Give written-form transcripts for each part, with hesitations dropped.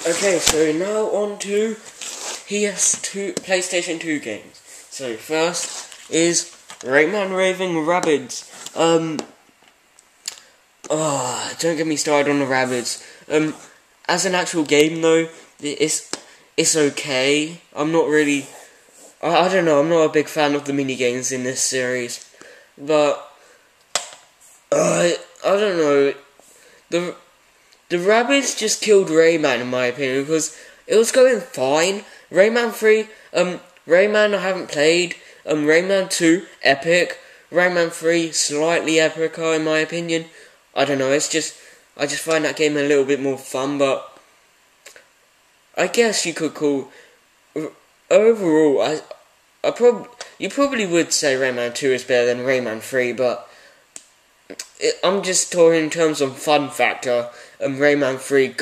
Okay, so now on to PlayStation 2 games. So first is Rayman Raving Rabbids. Don't get me started on the Rabbids. As an actual game though, it's okay. I'm not really, I don't know, I'm not a big fan of the mini games in this series, but I don't know. The Rabbids just killed Rayman in my opinion, because it was going fine. Rayman 3, Rayman I haven't played. Rayman 2, epic. Rayman 3, slightly epicer in my opinion. I don't know, I just find that game a little bit more fun, but I guess you could call, overall, you probably would say Rayman 2 is better than Rayman 3, but I'm just talking in terms of fun factor. Rayman 3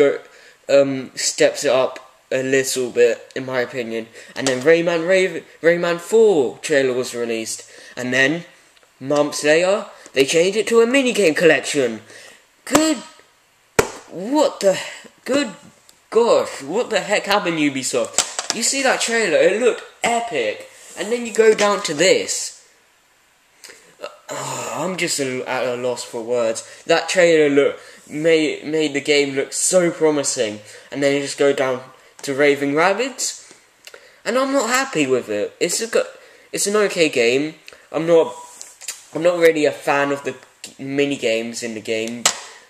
steps it up a little bit, in my opinion. And then Rayman 4 trailer was released. And then, months later, they changed it to a minigame collection. Good gosh, what the heck happened, Ubisoft? You see that trailer, it looked epic. And then you go down to this. I'm just at a loss for words. That trailer made the game look so promising, and then you just go down to Raving Rabbids, and I'm not happy with it. It's an okay game. I'm not really a fan of the mini games in the game.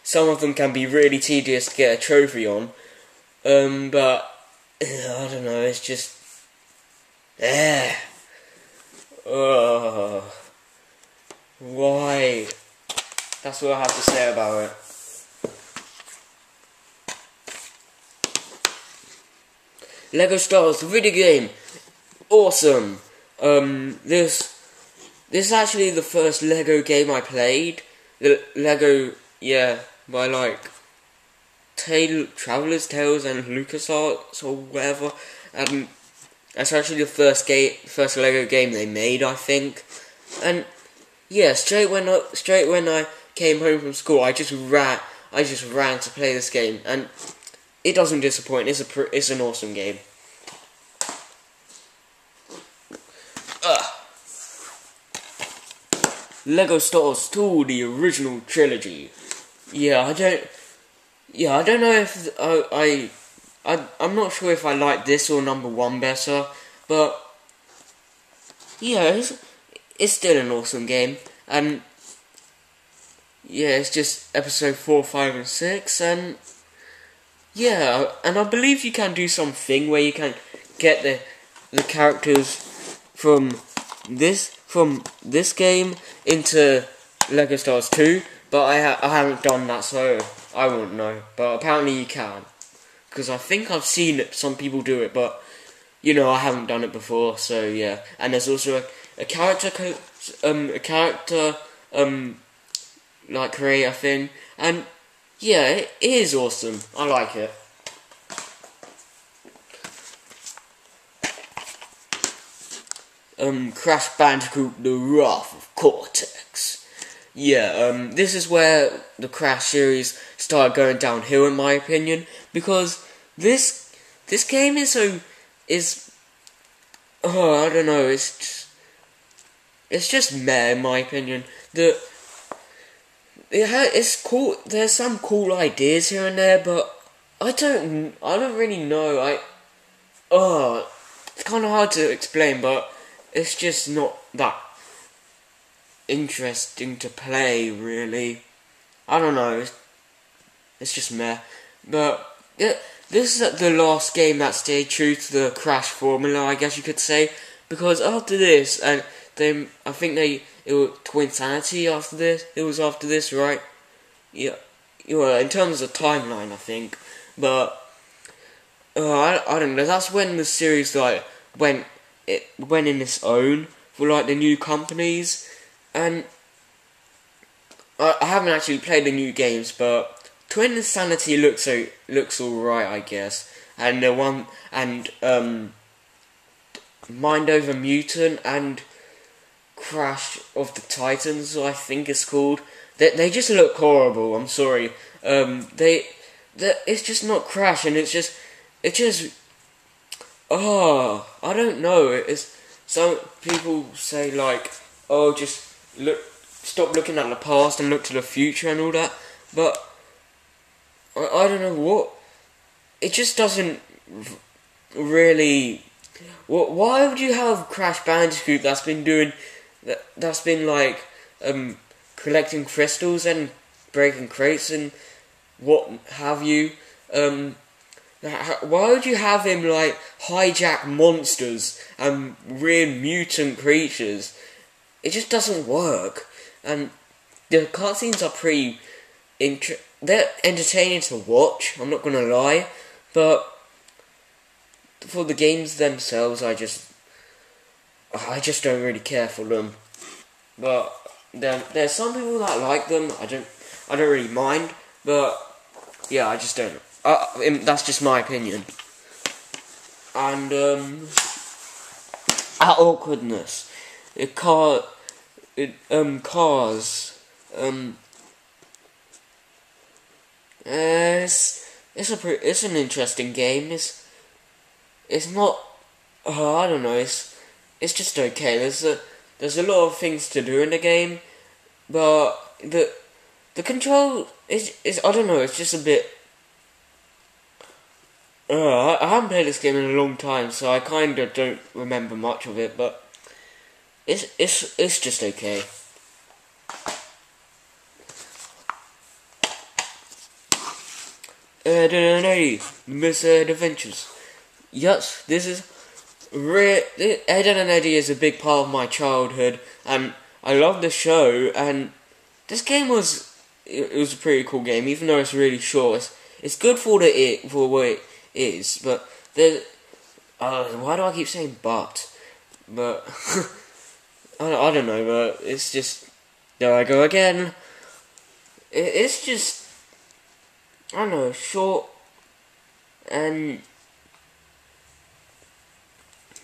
Some of them can be really tedious to get a trophy on, but I don't know. It's just why? That's what I have to say about it. Lego Stars, the video game, awesome. This is actually the first Lego game I played. The Lego, by like Traveller's Tales and LucasArts or whatever. That's actually the first Lego game they made, I think. And yeah, straight when I came home from school, I just ran to play this game, and it doesn't disappoint. It's an awesome game. Lego Stars 2, the original trilogy. I don't know if I'm not sure if I like this or number 1 better, but yeah, it's still an awesome game, and yeah, it's just episode 4, 5, and 6, and yeah, and I believe you can do something where you can get the characters from this game into Lego Stars 2, but I haven't done that, so I won't know, but apparently you can, because I think I've seen some people do it, but you know, I haven't done it before, so yeah. And there's also a character like creator thing, and yeah, it is awesome. I like it. Crash Bandicoot: The Wrath of Cortex. Yeah, this is where the Crash series started going downhill, in my opinion, because this game is I don't know, it's just meh, in my opinion. It's cool. There's some cool ideas here and there, but I don't really know. It's kind of hard to explain, but it's just not that interesting to play, really. I don't know. It's just meh. But this is the last game that stayed true to the Crash formula, I guess you could say, because after this, and I think it was Twinsanity after this. It was after this, right? Yeah, in terms of timeline, I think. But I don't know. That's when the series went in its own for like the new companies, and I haven't actually played the new games, but Twinsanity looks alright, I guess. And Mind Over Mutant and Crash of the Titans, I think it's called. They just look horrible. I'm sorry. It's just not Crash, and it's just it just, I don't know. It's some people say like, oh, just stop looking at the past and look to the future and all that, but I don't know what. It just doesn't really. Why would you have Crash Bandicoot that's been doing that's been like collecting crystals and breaking crates and what have you? Why would you have him like hijack monsters and weird mutant creatures? It just doesn't work. And the cutscenes are pretty they're entertaining to watch, I'm not gonna lie, but for the games themselves I just don't really care for them. But there's some people that like them. I don't really mind, but yeah, I just don't. That's just my opinion. And our awkwardness, cars. It's an interesting game. It's not. I don't know. It's just okay. There's a lot of things to do in the game, but the control is I don't know. It's just a bit. I haven't played this game in a long time, so I kind of don't remember much of it. But it's just okay. Misadventures. Yes, this is. Ed and Eddie is a big part of my childhood, and I love the show. And this game was a pretty cool game, even though it's really short. It's good for what it is, but there's. Why do I keep saying but? But I don't know, but it's just. There I go again. It's just. I don't know, short and.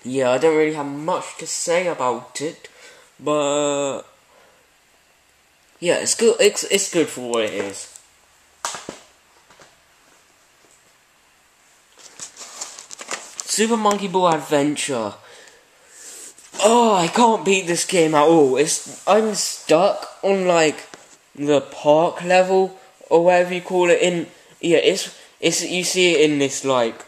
Yeah, I don't really have much to say about it, but yeah, it's good. It's good for what it is. Super Monkey Ball Adventure. Oh, I can't beat this game at all. I'm stuck on like the park level or whatever you call it. It's you see it in this like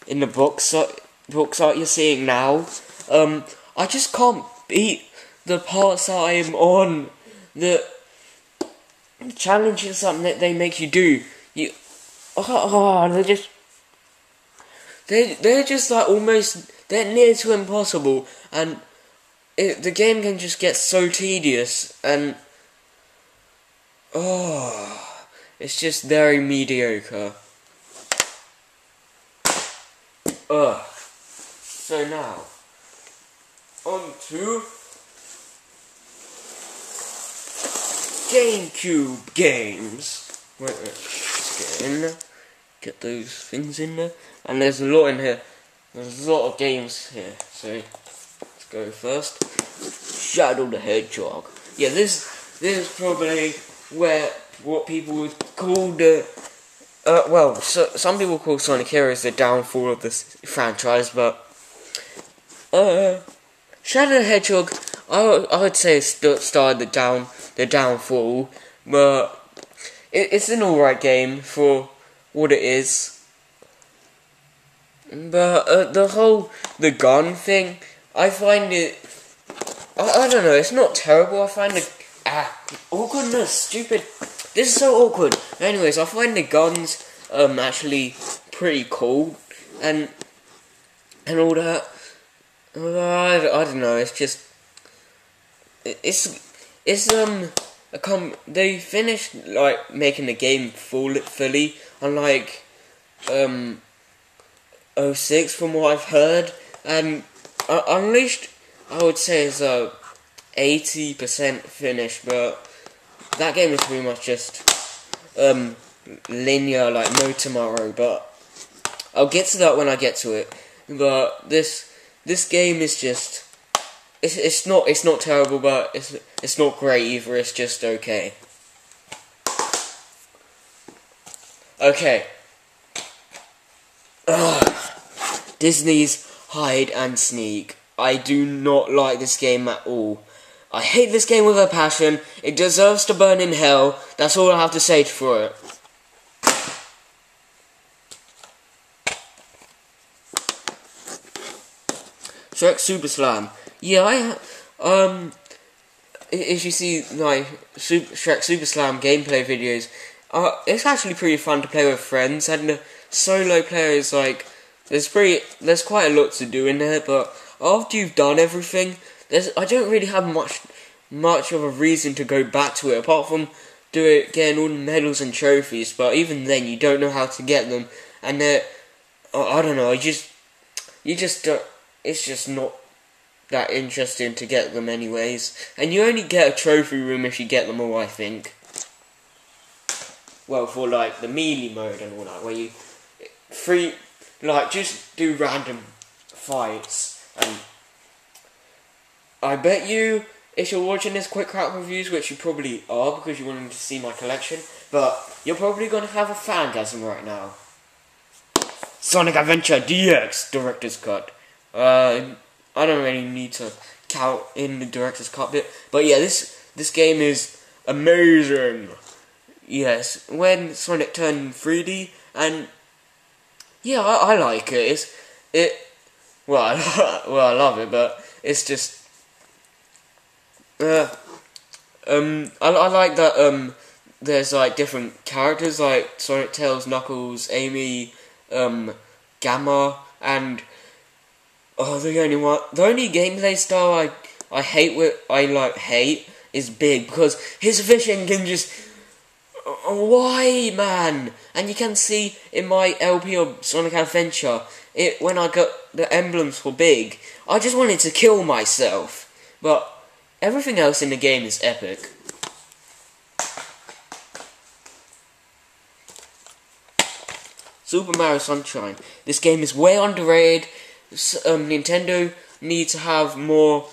in the box art you're seeing now. I just can't beat the parts that I'm on. The challenges that they make you do. They're just like almost, they're near to impossible, and the game can just get so tedious, and it's just very mediocre. So now, on to Gamecube games. Wait, let's get those things in there. And there's a lot in here. There's a lot of games here. So let's go first. Shadow the Hedgehog. Yeah, this is probably what people would call the some people call Sonic Heroes the downfall of this franchise, but Shadow the Hedgehog, I would say it started the downfall, but it's an alright game for what it is. But the gun thing, I find it, I don't know, it's not terrible. I find it, oh goodness, stupid, this is so awkward. Anyways, I find the guns actually pretty cool, and all that. I don't know, it's just, they finished like making the game fully, unlike '06 from what I've heard, and Unleashed I would say is 80% finished, but that game is pretty much just linear like no tomorrow, but I'll get to that when I get to it. But this game is just, it's not terrible, but it's not great either. It's just okay. Disney's Hide and Sneak. I do not like this game at all. I hate this game with a passion. It deserves to burn in hell. That's all I have to say for it. Shrek Super Slam. Yeah, if you see like Shrek Super Slam gameplay videos, it's actually pretty fun to play with friends. And the solo player is like, there's quite a lot to do in there, but after you've done everything, I don't really have much of a reason to go back to it, apart from getting all the medals and trophies. But even then, you don't know how to get them, and I don't know. You just don't. It's just not that interesting to get them anyways. And you only get a trophy room if you get them all, I think. Well, for like the melee mode and all that, where you just do random fights. And I bet you, if you're watching this Quick Crack Reviews, which you probably are because you're wanting to see my collection, but you're probably going to have a fangasm right now. Sonic Adventure DX Director's Cut. I don't really need to count in the Director's Cut bit, but yeah, this game is amazing. Yes, when Sonic turned 3D, and yeah, I like it. Well, I love it, but it's just I like that there's like different characters like Sonic, Tails, Knuckles, Amy, Gamma, and the only gameplay style I hate is Big, because his vision can just why, man? And you can see in my LP of Sonic Adventure, when I got the emblems for Big, I just wanted to kill myself. But everything else in the game is epic. Super Mario Sunshine. This game is way underrated. Nintendo need to have more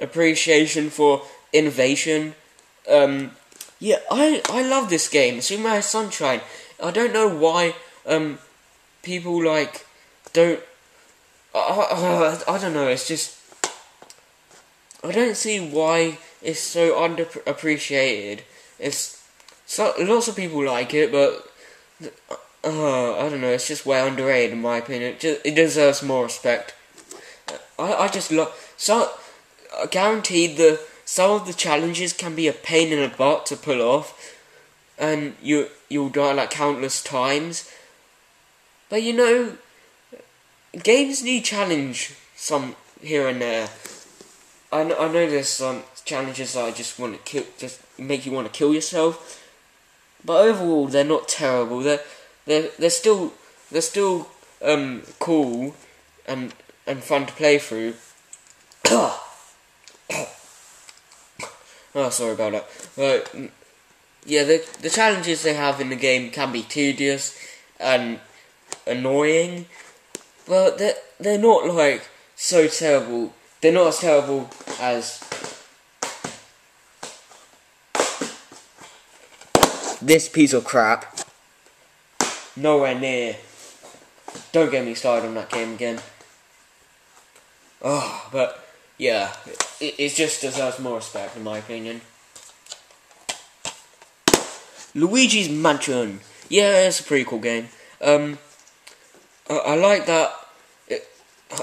appreciation for innovation. Yeah, I love this game, Super Mario Sunshine. I don't know why people don't. I don't know. It's just I don't see why it's so underappreciated. Lots of people like it, but I don't know. It's just way underrated in my opinion. It deserves more respect. I just love. Guaranteed some of the challenges can be a pain in the butt to pull off, and you'll die like countless times. But you know, games need challenge some here and there. I know there's some challenges that I just make you want to kill yourself, but overall they're not terrible. They're still cool and fun to play through. Oh, sorry about that. But yeah, the challenges they have in the game can be tedious and annoying, but they're not so terrible. They're not as terrible as this piece of crap. Nowhere near. Don't get me started on that game again. Oh, but yeah, it just deserves more respect in my opinion. Luigi's Mansion. Yeah, it's a pretty cool game. I like that.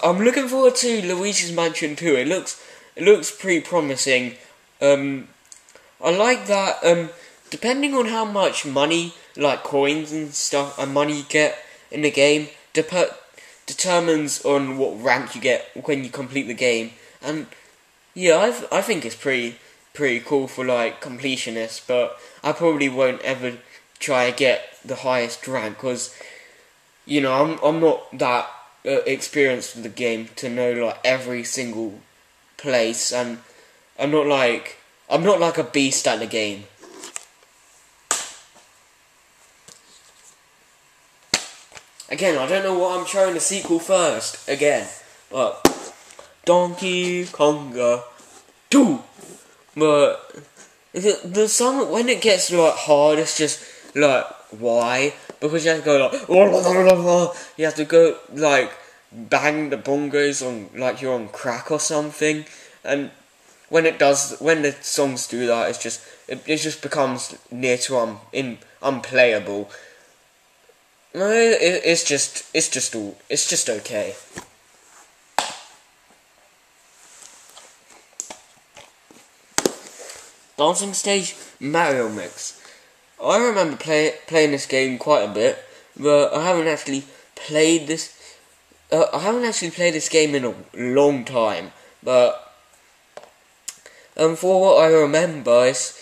I'm looking forward to Luigi's Mansion 2. It looks pretty promising. I like that. Depending on how much money, like coins and stuff, and money you get in the game, determines on what rank you get when you complete the game. And yeah, I think it's pretty cool for completionists, but I probably won't ever try to get the highest rank, because you know I'm not that experienced with the game to know every single place, and I'm not like a beast at the game. Again, I don't know what I'm showing the sequel first again, but Donkey Konga 2. But when it gets hard, it's just why? because you have to go like, you have to go like bang the bongos on like you're on crack or something, and when the songs do that, it just becomes near to unplayable. It's just okay. Dancing Stage Mario Mix. I remember playing this game quite a bit, but I haven't actually played this. I haven't actually played this game in a long time, but for what I remember, it's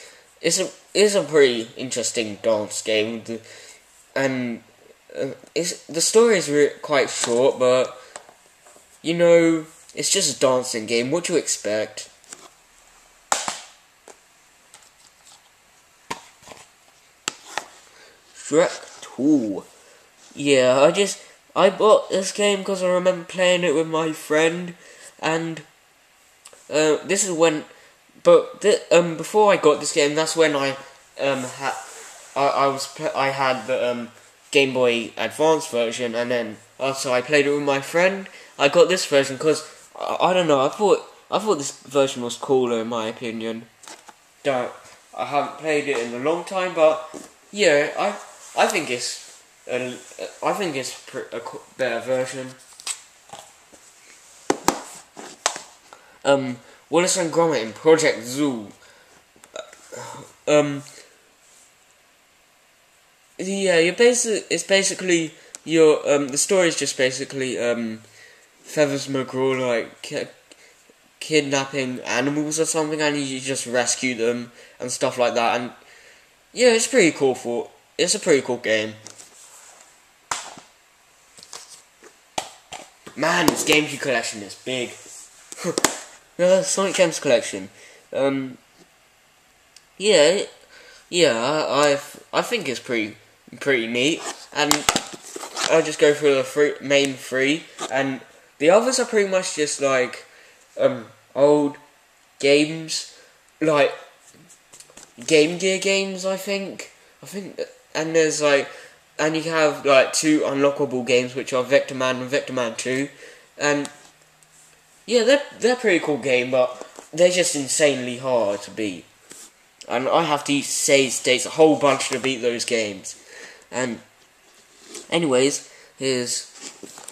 a pretty interesting dance game, and the story is quite short, but you know, it's just a dancing game. What do you expect? Shrek 2. Yeah, I bought this game because I remember playing it with my friend, and this is when, before I got this game, that's when I had the Game Boy Advance version, and then after I played it with my friend, I got this version because I don't know, I thought this version was cooler in my opinion. I haven't played it in a long time, but yeah, I think it's a better version. Wallace and Gromit in Project Zoo. Yeah, it's basically the story is just basically Feathers McGraw like kidnapping animals or something, and you just rescue them and stuff like that, and yeah, it's pretty cool. It's a pretty cool game. Man, this Gamecube collection is big. Sonic Gems collection. Yeah, I think it's pretty neat, and I'll just go through the main three, and the others are pretty much just like old games, like Game Gear games. I think, and there's like, and you have like 2 unlockable games, which are Vector Man and Vector Man 2, and yeah, they're pretty cool game, but they're just insanely hard to beat. And I have to save states a whole bunch to beat those games. And anyways, here's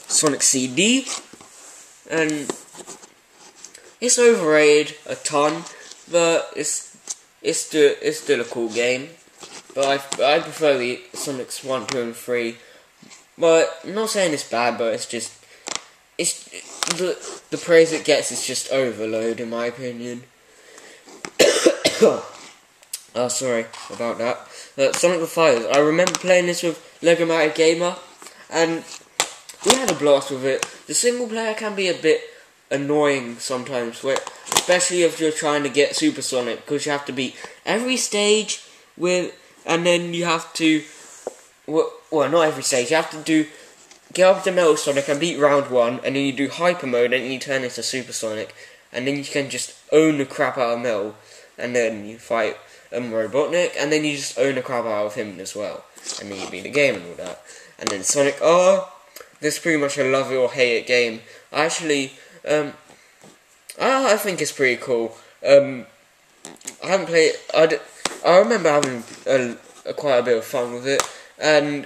Sonic CD, and it's overrated a ton, but it's still a cool game. But I prefer the Sonics 1, 2, and 3. But I'm not saying it's bad, but it's the praise it gets is just overload in my opinion. Oh, sorry about that. Sonic the Fighters. I remember playing this with Lego Mario Gamer, and we had a blast with it. The single player can be a bit annoying sometimes, especially if you're trying to get Super Sonic, because you have to beat every stage and then you have to, well, not every stage. You have to get up to Metal Sonic and beat round 1, and then you do Hyper Mode, and you turn into Super Sonic, and then you can just own the crap out of Metal, and then you fight Robotnik, and then you just own the crap out of him as well, and then you beat the game and all that. And then Sonic R, this is pretty much a love it or hate it game. I actually, I think it's pretty cool. I haven't played. I remember having quite a bit of fun with it, and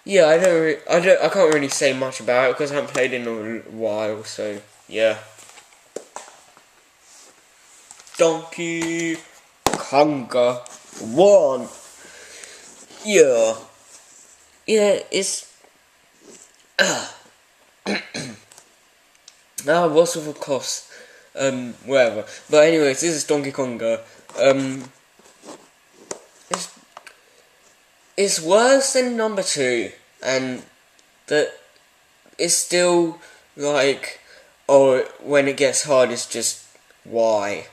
yeah, I can't really say much about it because I haven't played it in a while. So yeah. Donkey Konga 1. Yeah, it's what's of course, whatever. But anyways, this is Donkey Konga. It's worse than number 2, and that it's still like, when it gets hard, it's just why.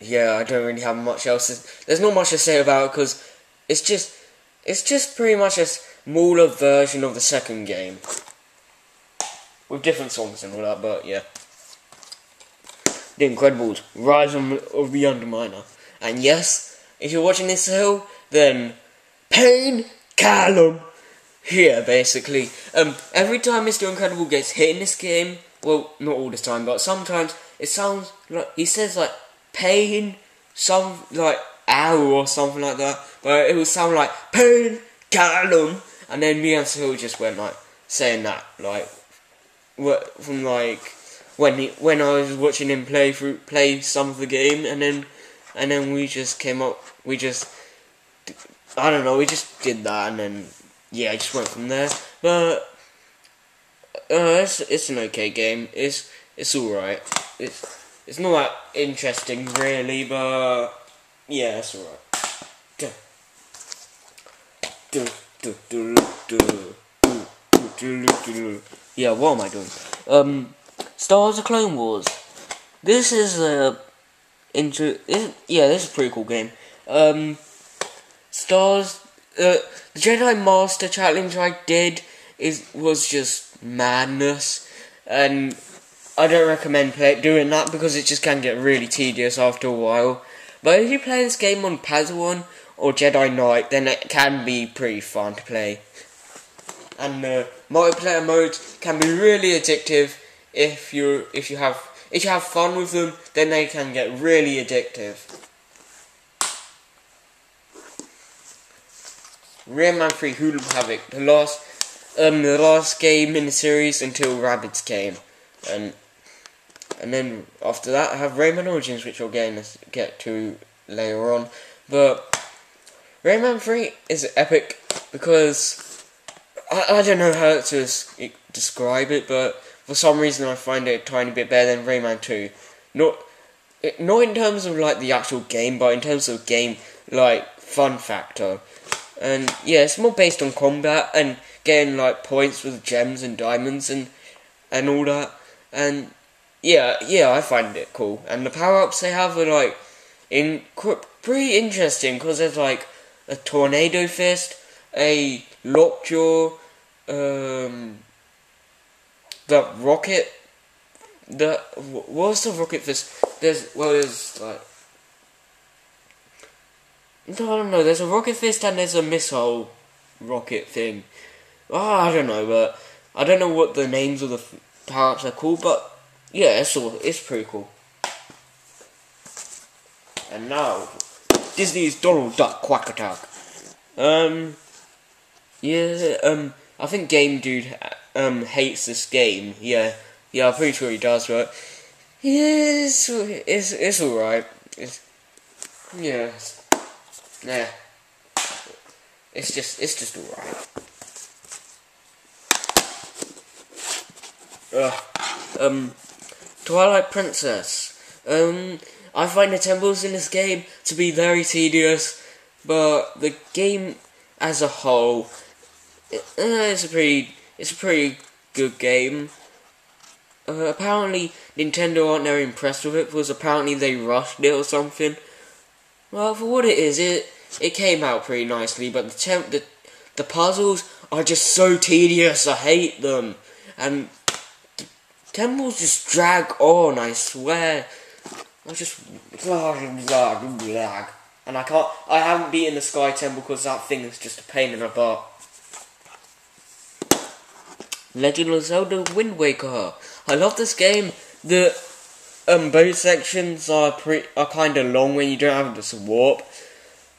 Yeah, I don't really have much else. There's not much to say about it because it's just pretty much a smaller version of the second game with different songs and all that. But yeah, The Incredibles: Rise of the Underminer. And yes, if you're watching this show, then pain Callum! Here, basically. Every time Mr. Incredible gets hit in this game, well, not all the time, but sometimes it sounds like, he says like, pain, some, like, ow or something like that, but it will sound like, pain, Callum! And then me and Phil just went like, saying that, like, from like, when I was watching him play some of the game, and then we just came up, I don't know, we just did that, and then, yeah, I just went from there. But it's an okay game. It's alright. It's not that interesting really, but yeah, it's alright. Yeah, what am I doing? Star Wars: The Clone Wars. This is this is a pretty cool game. The Jedi Master Challenge I did was just madness, and I don't recommend doing that because it just can get really tedious after a while. But if you play this game on Padawan or Jedi Knight, then it can be pretty fun to play. And multiplayer modes can be really addictive if you have fun with them. Then they can get really addictive. Rayman 3 Hoodlum Havoc, the last game in the series until Rabbids came, and then after that I have Rayman Origins, which I'll get to later on. But Rayman 3 is epic because I don't know how to describe it, but for some reason I find it a tiny bit better than Rayman 2. Not in terms of like the actual game, but in terms of game like fun factor. And yeah, it's more based on combat and getting like points with gems and diamonds and all that. And yeah, I find it cool. And the power-ups they have are like pretty interesting because there's like a tornado fist, a lockjaw, the rocket. What's the rocket fist? There's like, I don't know, there's a rocket fist and there's a missile rocket thing. I don't know, but I don't know what the names of the power-ups are called, but yeah, it's pretty cool. And now, Disney's Donald Duck Quack Attack. I think Game Dude hates this game. Yeah, I'm pretty sure he does, but yeah, it's alright. Yeah, it's just alright. Twilight Princess. I find the temples in this game to be very tedious, but the game as a whole, it's a pretty good game. Apparently Nintendo aren't very impressed with it because apparently they rushed it or something. Well, for what it is, it came out pretty nicely, but the puzzles are just so tedious. I hate them, and the temples just drag on. I swear, I just and I haven't beaten the Sky Temple because that thing is just a pain in the butt. Legend of Zelda Wind Waker. I love this game. The both sections are kind of long when you don't have to warp.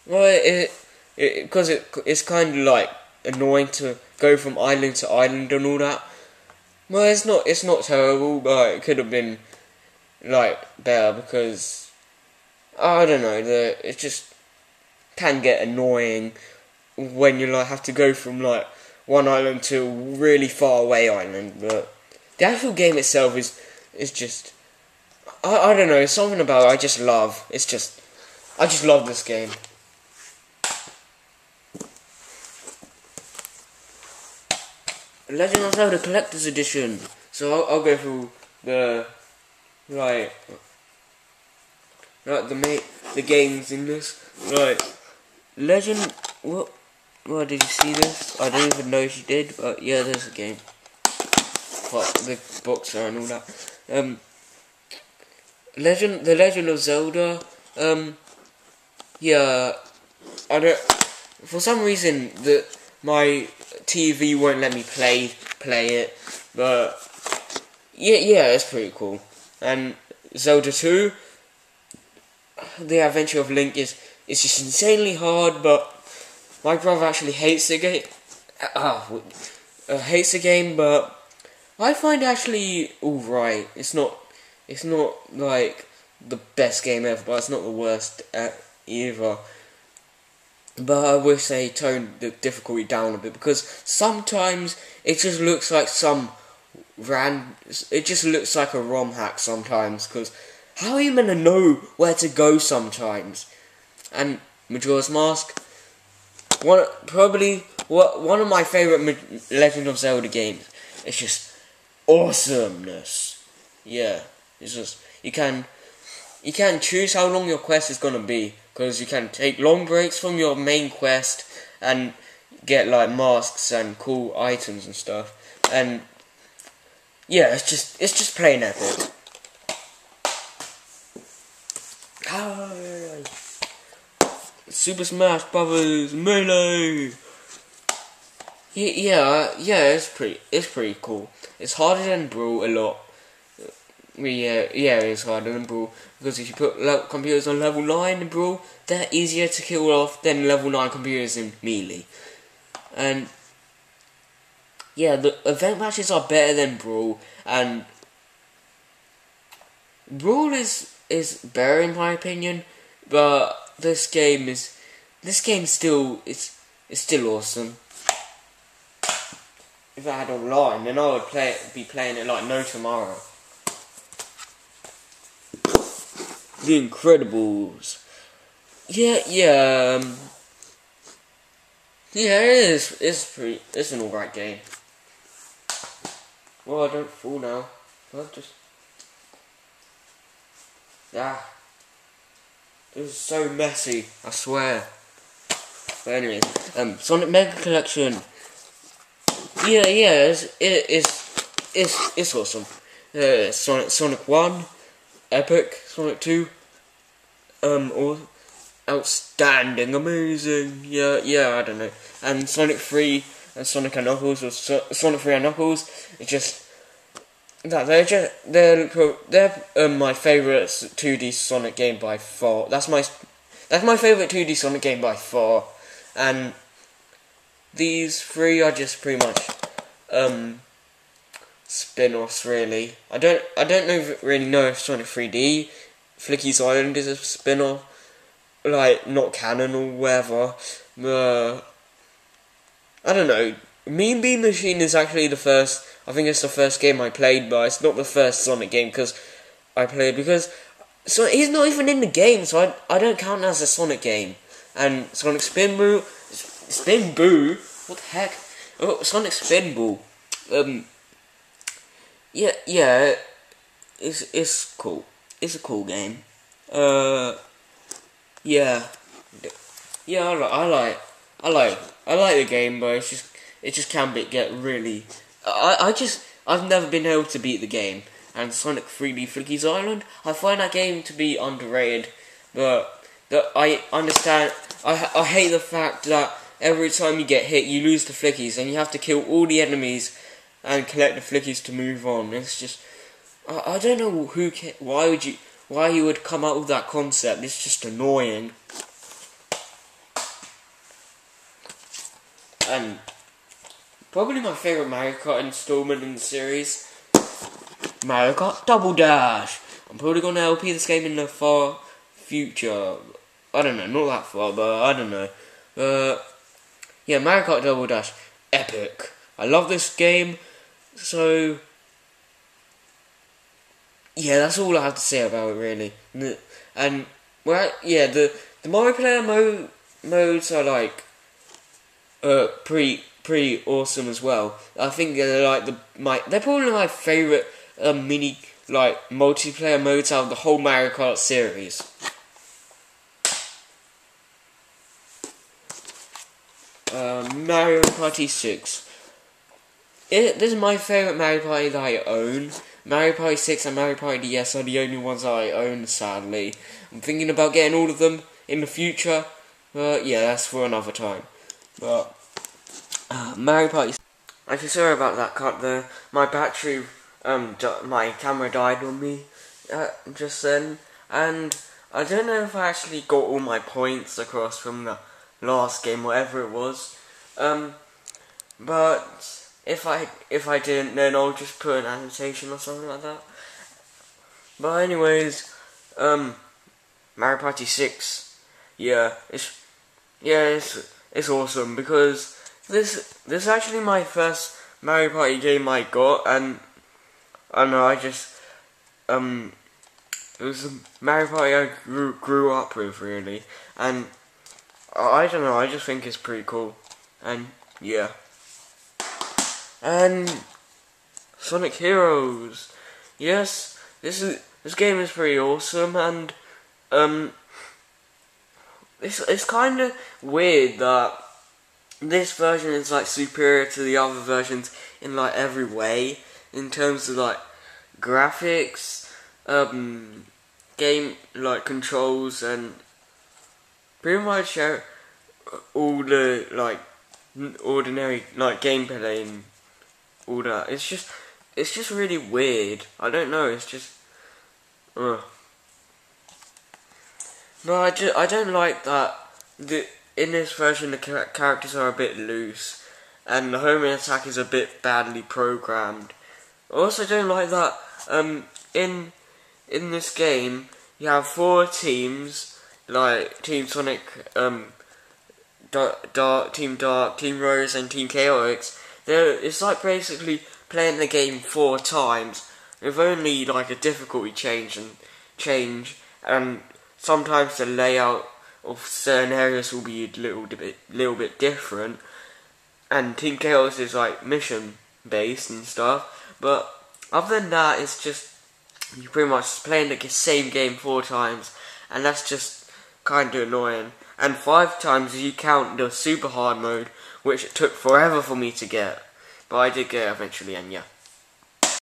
Well, because it's kind of like annoying to go from island to island and all that. Well, it's not terrible, but it could have been like better because I don't know. It just can get annoying when you like have to go from like one island to a really far away island. But the actual game itself is just. I don't know, there's something about it I just love. I just love this game. Legend of Zelda Collector's Edition. So I'll go through the games in this. Right. Legend, what did you see this? I don't even know if you did, but yeah, there's a game. What, the boxer and all that. The Legend of Zelda, yeah, I don't, for some reason, my TV won't let me play it, but yeah, it's pretty cool. And Zelda 2, The Adventure of Link is just insanely hard, but my brother actually hates the game. Hates the game, but I find it actually alright. It's not like the best game ever, but it's not the worst either. But I wish they toned the difficulty down a bit, because sometimes it just looks like it just looks like a ROM hack sometimes, because how are you meant to know where to go sometimes? And Majora's Mask, one of my favourite Legend of Zelda games. It's just awesomeness. Yeah, it's just, you can choose how long your quest is gonna be, because you can take long breaks from your main quest and get like masks and cool items and stuff. And yeah, it's just plain epic. Super Smash Brothers Melee. Yeah, it's pretty cool. It's harder than Brawl a lot. Yeah, it's harder than Brawl, because if you put computers on level 9 in Brawl, they're easier to kill off than level 9 computers in Melee. And yeah, the event matches are better than Brawl, and Brawl is better in my opinion, but this game still is still awesome. If I had online, then I would be playing it like no tomorrow. The Incredibles. Yeah, it's an alright game. Well, I don't fall now. I'll just... it was so messy, I swear. But anyway, Sonic Mega Collection. Yeah, it's awesome. Sonic 1, epic. Sonic 2, outstanding, amazing. Yeah, I don't know. And Sonic 3 and Sonic and Knuckles, or Sonic 3 and Knuckles, it's just that they're my favourite 2D Sonic game by far. That's my favourite 2D Sonic game by far. And these three are just pretty much spin-offs, really. I don't really know if Sonic 3D Flicky's Island is a spin-off, like not canon or whatever. I don't know. Mean Bean Machine is actually the first. I think it's the first game I played, but it's not the first Sonic game because so he's not even in the game, so I don't count as a Sonic game. And Sonic Spin Boo, what the heck? Oh, Sonic Spinball. Yeah, it's cool. It's a cool game. Yeah, I like the game, but it just can get really. I've never been able to beat the game. And Sonic 3D Flicky's Island, I find that game to be underrated, but I understand. I hate the fact that every time you get hit, you lose the flickies, and you have to kill all the enemies and collect the flickies to move on. It's just, I don't know why you would come up with that concept. It's just annoying. And probably my favourite Mario Kart installment in the series, Mario Kart Double Dash. I'm probably going to LP this game in the far future. I don't know, not that far, but I don't know. Yeah, Mario Kart Double Dash, epic. I love this game, so yeah, that's all I have to say about it, really. And well, yeah, the Mario Player modes are like pretty awesome as well. I think they're like they're probably my favourite mini like multiplayer modes out of the whole Mario Kart series. Mario Party 6. This is my favourite Mario Party that I own. Mario Party 6 and Mario Party DS are the only ones that I own, sadly. I'm thinking about getting all of them in the future, but yeah, that's for another time. But Mario Party. Actually, sorry about that cut there. My battery, my camera died on me just then, and I don't know if I actually got all my points across from the last game, whatever it was. But if I didn't, then I'll just put an annotation or something like that. But anyways, Mario Party 6, it's awesome because this is actually my first Mario Party game I got, and I don't know, it was a Mario Party I grew up with, really, and I don't know, I just think it's pretty cool, and yeah. And Sonic Heroes, yes, this game is pretty awesome, and it's kind of weird that this version is like superior to the other versions in like every way, in terms of like graphics, game like controls, and pretty much all the like ordinary like gameplay and all that. It's just really weird. I don't know. It's just, no, I don't like that. In this version, the characters are a bit loose, and the homing attack is a bit badly programmed. I also don't like that. In this game, you have 4 teams, like Team Sonic, Team Dark, Team Rose, and Team Chaotix. It's like basically playing the game 4 times, with only like a difficulty change, and sometimes the layout of certain areas will be a little bit different, and Team Chaos is like mission based and stuff. But other than that, it's just you pretty much playing the same game 4 times, and that's just kind of annoying. And 5 times if you count the super hard mode, which it took forever for me to get, but I did get it eventually, and yeah.